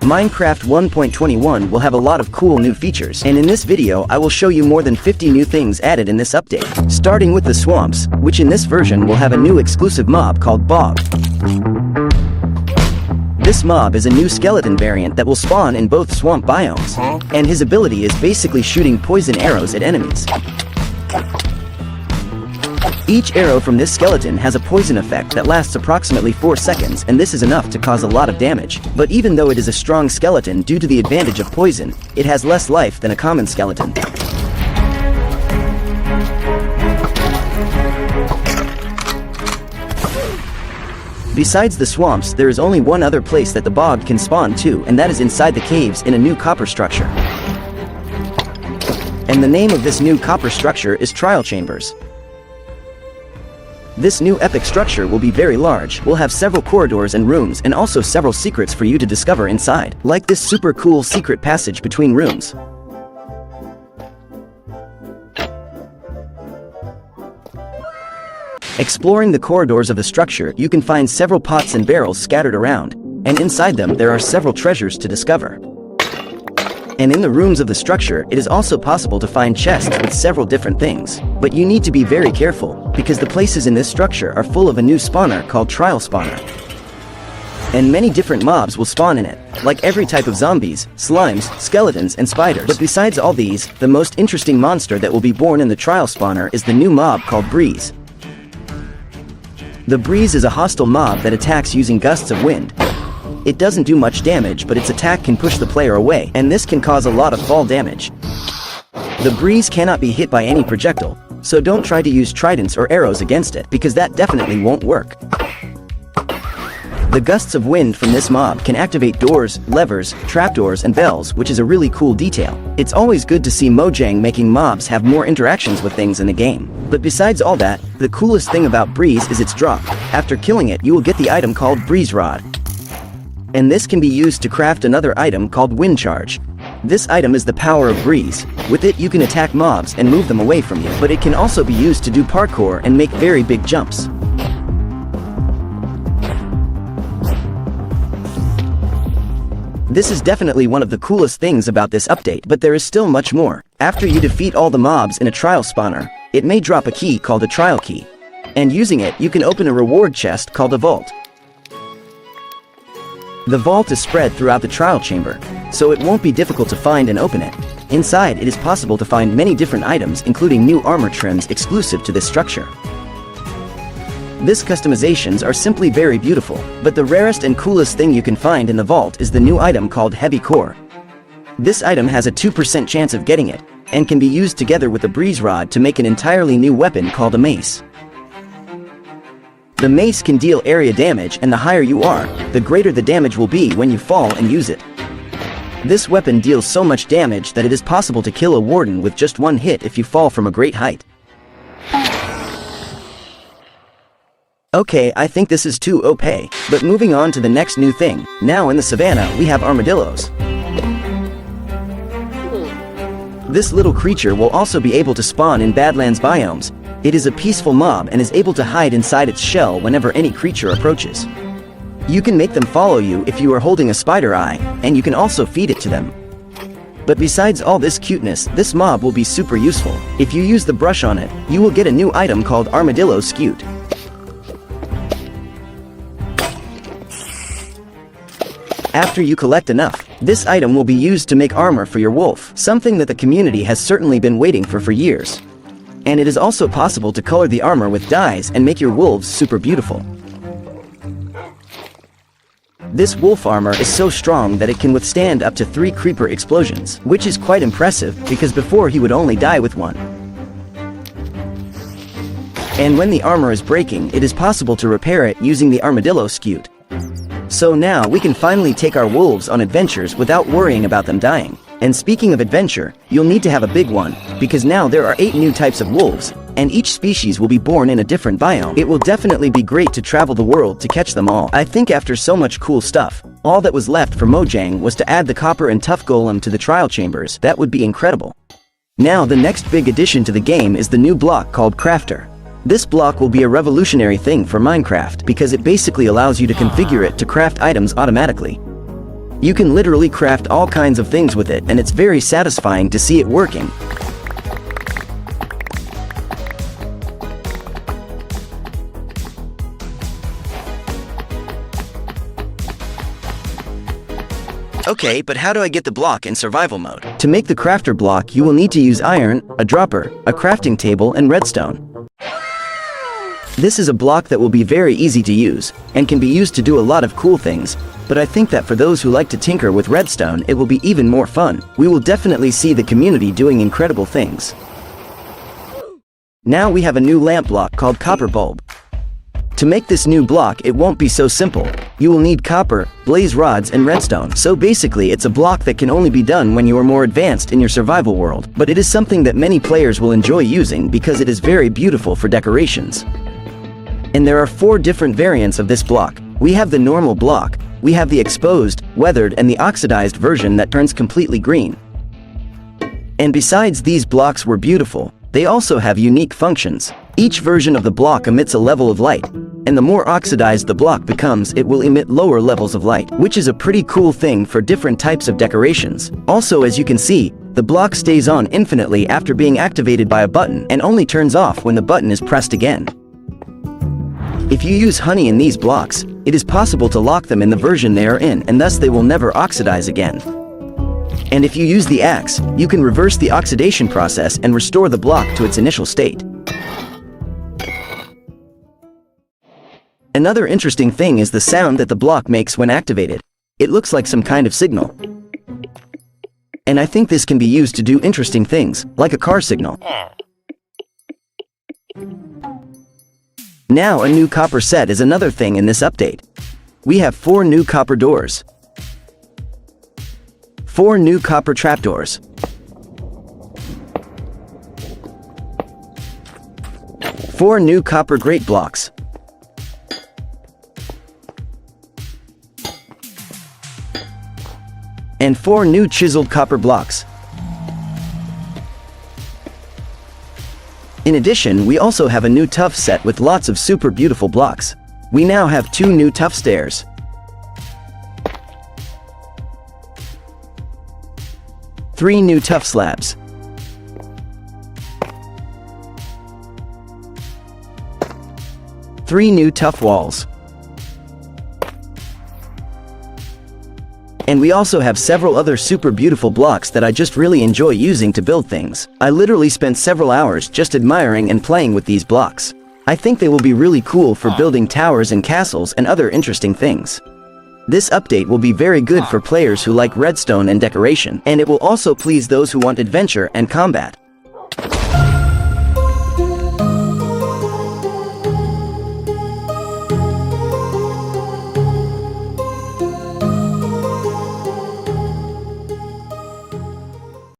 Minecraft 1.21 will have a lot of cool new features, and in this video I will show you more than 50 new things added in this update. Starting with the swamps, which in this version will have a new exclusive mob called Bog. This mob is a new skeleton variant that will spawn in both swamp biomes, and his ability is basically shooting poison arrows at enemies. Each arrow from this skeleton has a poison effect that lasts approximately 4 seconds, and this is enough to cause a lot of damage. But even though it is a strong skeleton due to the advantage of poison, it has less life than a common skeleton. Besides the swamps, there is only one other place that the bog can spawn to, and that is inside the caves in a new copper structure. And the name of this new copper structure is Trial Chambers. This new epic structure will be very large, will have several corridors and rooms, and also several secrets for you to discover inside, like this super cool secret passage between rooms. Exploring the corridors of the structure, you can find several pots and barrels scattered around, and inside them there are several treasures to discover. And in the rooms of the structure, it is also possible to find chests with several different things. But you need to be very careful, because the places in this structure are full of a new spawner called Trial Spawner. And many different mobs will spawn in it, like every type of zombies, slimes, skeletons, and spiders. But besides all these, the most interesting monster that will be born in the Trial Spawner is the new mob called Breeze. The Breeze is a hostile mob that attacks using gusts of wind. It doesn't do much damage, but its attack can push the player away, and this can cause a lot of fall damage. The Breeze cannot be hit by any projectile, so don't try to use tridents or arrows against it, because that definitely won't work. The gusts of wind from this mob can activate doors, levers, trapdoors, and bells, which is a really cool detail. It's always good to see Mojang making mobs have more interactions with things in the game. But besides all that, the coolest thing about Breeze is its drop. After killing it, you will get the item called Breeze Rod. And this can be used to craft another item called Wind Charge. This item is the power of Breeze. With it you can attack mobs and move them away from you, but it can also be used to do parkour and make very big jumps. This is definitely one of the coolest things about this update, but there is still much more. After you defeat all the mobs in a trial spawner, it may drop a key called a trial key. And using it, you can open a reward chest called a vault. The vault is spread throughout the trial chamber, so it won't be difficult to find and open it. Inside, it is possible to find many different items, including new armor trims exclusive to this structure. These customizations are simply very beautiful, but the rarest and coolest thing you can find in the vault is the new item called Heavy Core. This item has a 2% chance of getting it, and can be used together with a Breeze Rod to make an entirely new weapon called a mace. The mace can deal area damage, and the higher you are, the greater the damage will be when you fall and use it. This weapon deals so much damage that it is possible to kill a warden with just one hit if you fall from a great height. Okay, I think this is too OP, but moving on to the next new thing. Now in the savannah we have armadillos. This little creature will also be able to spawn in Badlands biomes. It is a peaceful mob and is able to hide inside its shell whenever any creature approaches. You can make them follow you if you are holding a spider eye, and you can also feed it to them. But besides all this cuteness, this mob will be super useful. If you use the brush on it, you will get a new item called Armadillo Scute. After you collect enough, this item will be used to make armor for your wolf, something that the community has certainly been waiting for years. And it is also possible to color the armor with dyes and make your wolves super beautiful. This wolf armor is so strong that it can withstand up to 3 creeper explosions, which is quite impressive because before he would only die with 1. And when the armor is breaking, it is possible to repair it using the Armadillo Scute. So now we can finally take our wolves on adventures without worrying about them dying. And speaking of adventure, you'll need to have a big one, because now there are 8 new types of wolves, and each species will be born in a different biome. It will definitely be great to travel the world to catch them all. I think after so much cool stuff, all that was left for Mojang was to add the copper and tough golem to the trial chambers. That would be incredible. Now the next big addition to the game is the new block called Crafter. This block will be a revolutionary thing for Minecraft because it basically allows you to configure it to craft items automatically. You can literally craft all kinds of things with it, and it's very satisfying to see it working. Okay, but how do I get the block in survival mode? To make the crafter block, you will need to use iron, a dropper, a crafting table, and redstone. This is a block that will be very easy to use, and can be used to do a lot of cool things, but I think that for those who like to tinker with redstone, it will be even more fun. We will definitely see the community doing incredible things. Now we have a new lamp block called copper bulb. To make this new block, it won't be so simple. You will need copper, blaze rods, and redstone. So basically it's a block that can only be done when you are more advanced in your survival world, but it is something that many players will enjoy using because it is very beautiful for decorations. And there are 4 different variants of this block. We have the normal block, we have the exposed, weathered, and the oxidized version that turns completely green. And besides these blocks were beautiful, they also have unique functions. Each version of the block emits a level of light, and the more oxidized the block becomes, it will emit lower levels of light, which is a pretty cool thing for different types of decorations. Also, as you can see, the block stays on infinitely after being activated by a button and only turns off when the button is pressed again. If you use honey in these blocks, it is possible to lock them in the version they are in, and thus they will never oxidize again. And if you use the axe, you can reverse the oxidation process and restore the block to its initial state. Another interesting thing is the sound that the block makes when activated. It looks like some kind of signal. And I think this can be used to do interesting things, like a car signal. Now a new copper set is another thing in this update. We have 4 new copper doors, 4 new copper trapdoors, 4 new copper grate blocks, and 4 new chiseled copper blocks. In addition, we also have a new tough set with lots of super beautiful blocks. We now have 2 new tough stairs, 3 new tough slabs, 3 new tough walls. And we also have several other super beautiful blocks that I just really enjoy using to build things. I literally spent several hours just admiring and playing with these blocks. I think they will be really cool for building towers and castles and other interesting things. This update will be very good for players who like redstone and decoration, and it will also please those who want adventure and combat.